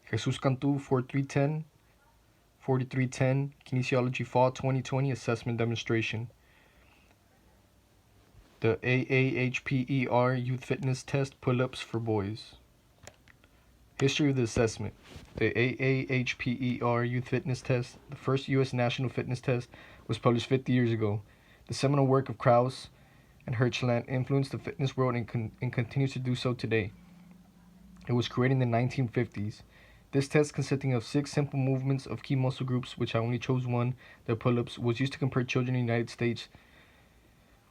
Jesus Cantu 4310, Kinesiology Fall 2020 Assessment Demonstration. The AAHPER Youth Fitness Test Pull-Ups for Boys. History of the assessment. The AAHPER Youth Fitness Test, the first U.S. national fitness test, was published 50 years ago. The seminal work of Krause and Hirschland influenced the fitness world and continues to do so today. It was created in the 1950s. This test, consisting of 6 simple movements of key muscle groups, which I only chose one, the pull-ups, was used to compare children in the United States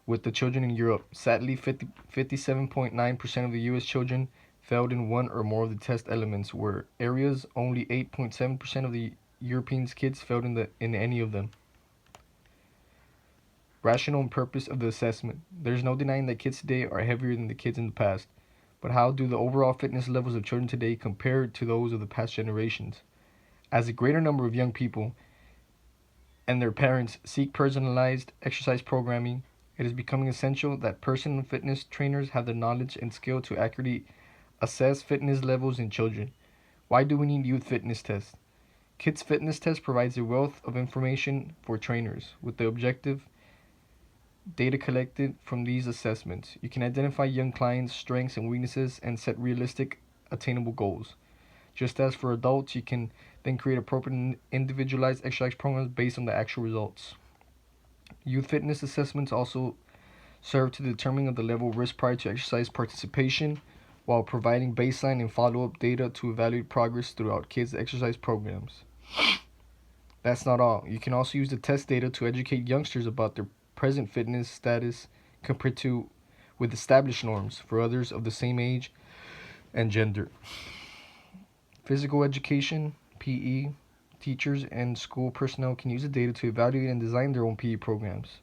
with the children in Europe. Sadly, 57.9% of the U.S. children failed in one or more of the test elements, where areas only 8.7% of the European kids failed in any of them. Rationale and purpose of the assessment. There is no denying that kids today are heavier than the kids in the past. But how do the overall fitness levels of children today compare to those of the past generations? As a greater number of young people and their parents seek personalized exercise programming, it is becoming essential that personal fitness trainers have the knowledge and skill to accurately assess fitness levels in children. Why do we need youth fitness tests? Kids Fitness Test provides a wealth of information for trainers. With the objective data collected from these assessments, you can identify young clients' strengths and weaknesses and set realistic, attainable goals. Just as for adults, you can then create appropriate individualized exercise programs based on the actual results. Youth fitness assessments also serve to determine the level of risk prior to exercise participation, while providing baseline and follow-up data to evaluate progress throughout kids' exercise programs. That's not all. You can also use the test data to educate youngsters about their present fitness status compared to with established norms for others of the same age and gender. Physical education, PE, teachers and school personnel can use the data to evaluate and design their own PE programs.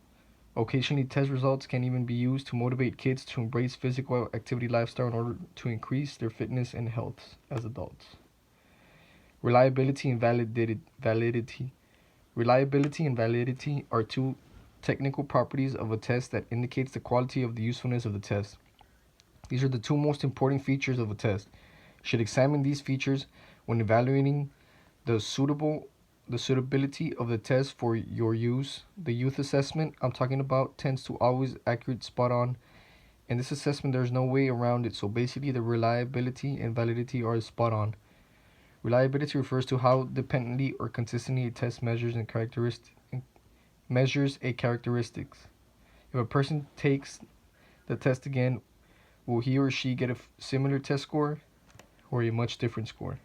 Occasionally, test results can even be used to motivate kids to embrace physical activity lifestyle in order to increase their fitness and health as adults. Reliability and validity. Reliability and validity are two technical properties of a test that indicates the quality of the usefulness of the test. These are the two most important features of a test. You should examine these features when evaluating the suitability of the test for your use. The youth assessment I'm talking about tends to always accurate, spot on. In this assessment, there's no way around it, so basically the reliability and validity are spot on. Reliability refers to how dependently or consistently a test measures a characteristics. If a person takes the test again, will he or she get a similar test score or a much different score?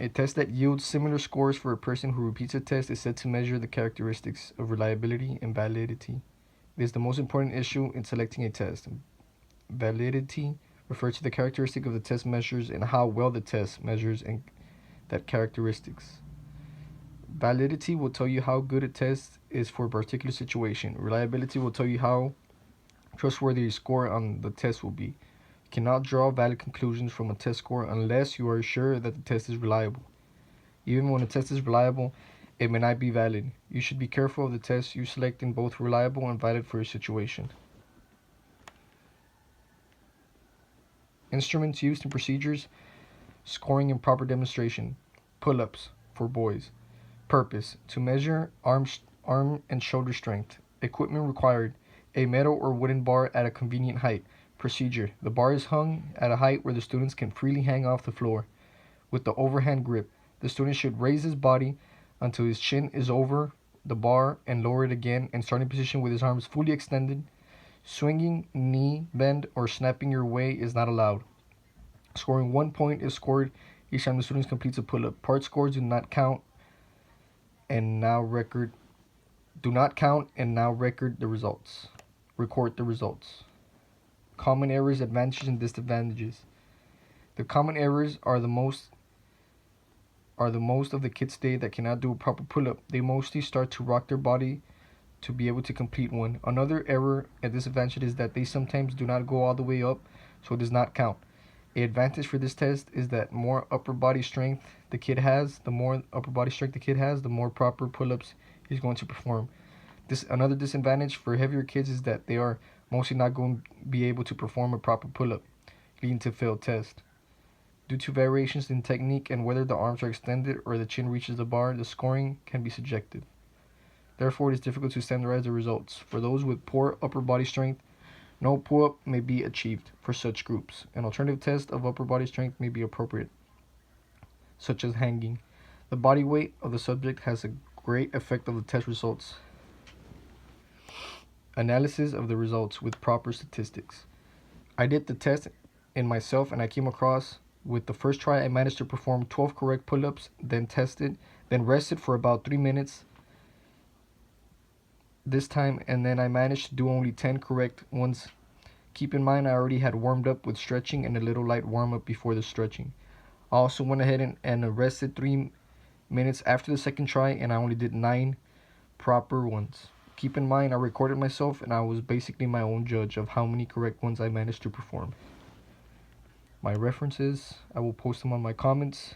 A test that yields similar scores for a person who repeats a test is said to measure the characteristics of reliability and validity. It is the most important issue in selecting a test. Validity refers to the characteristic of the test measures and how well the test measures and that characteristics. Validity will tell you how good a test is for a particular situation. Reliability will tell you how trustworthy your score on the test will be. You cannot draw valid conclusions from a test score unless you are sure that the test is reliable. Even when a test is reliable, it may not be valid. You should be careful of the tests you select in both reliable and valid for your situation. Instruments used and procedures, scoring and proper demonstration. Pull-ups for boys. Purpose: to measure arm and shoulder strength. Equipment required: a metal or wooden bar at a convenient height. Procedure: the bar is hung at a height where the students can freely hang off the floor. With the overhand grip, the student should raise his body until his chin is over the bar and lower it again and starting position with his arms fully extended. Swinging, knee bend, or snapping your way is not allowed. Scoring 1 point is scored each time the student completes a pull-up. Part scores do not count and now record the results. Record the results. Common errors, advantages, and disadvantages. The common errors are the most of the kids today that cannot do a proper pull-up. They mostly start to rock their body to be able to complete one. Another error and disadvantage is that they sometimes do not go all the way up, so it does not count. An advantage for this test is that the more upper body strength the kid has, the more proper pull-ups he's going to perform. Another disadvantage for heavier kids is that they are mostly not going to be able to perform a proper pull-up, leading to failed test. Due to variations in technique and whether the arms are extended or the chin reaches the bar, the scoring can be subjective. Therefore, it is difficult to standardize the results. For those with poor upper body strength, no pull-up may be achieved for such groups. An alternative test of upper body strength may be appropriate, such as hanging. The body weight of the subject has a great effect on the test results. Analysis of the results with proper statistics. I did the test in myself and I came across with the first try I managed to perform 12 correct pull-ups, then rested for about 3 minutes this time, and then I managed to do only 10 correct ones. Keep in mind I already had warmed up with stretching and a little light warm-up before the stretching. I also went ahead and rested 3 minutes after the second try, and I only did 9 proper ones. Keep in mind I recorded myself and I was basically my own judge of how many correct ones I managed to perform. My references, I will post them on my comments.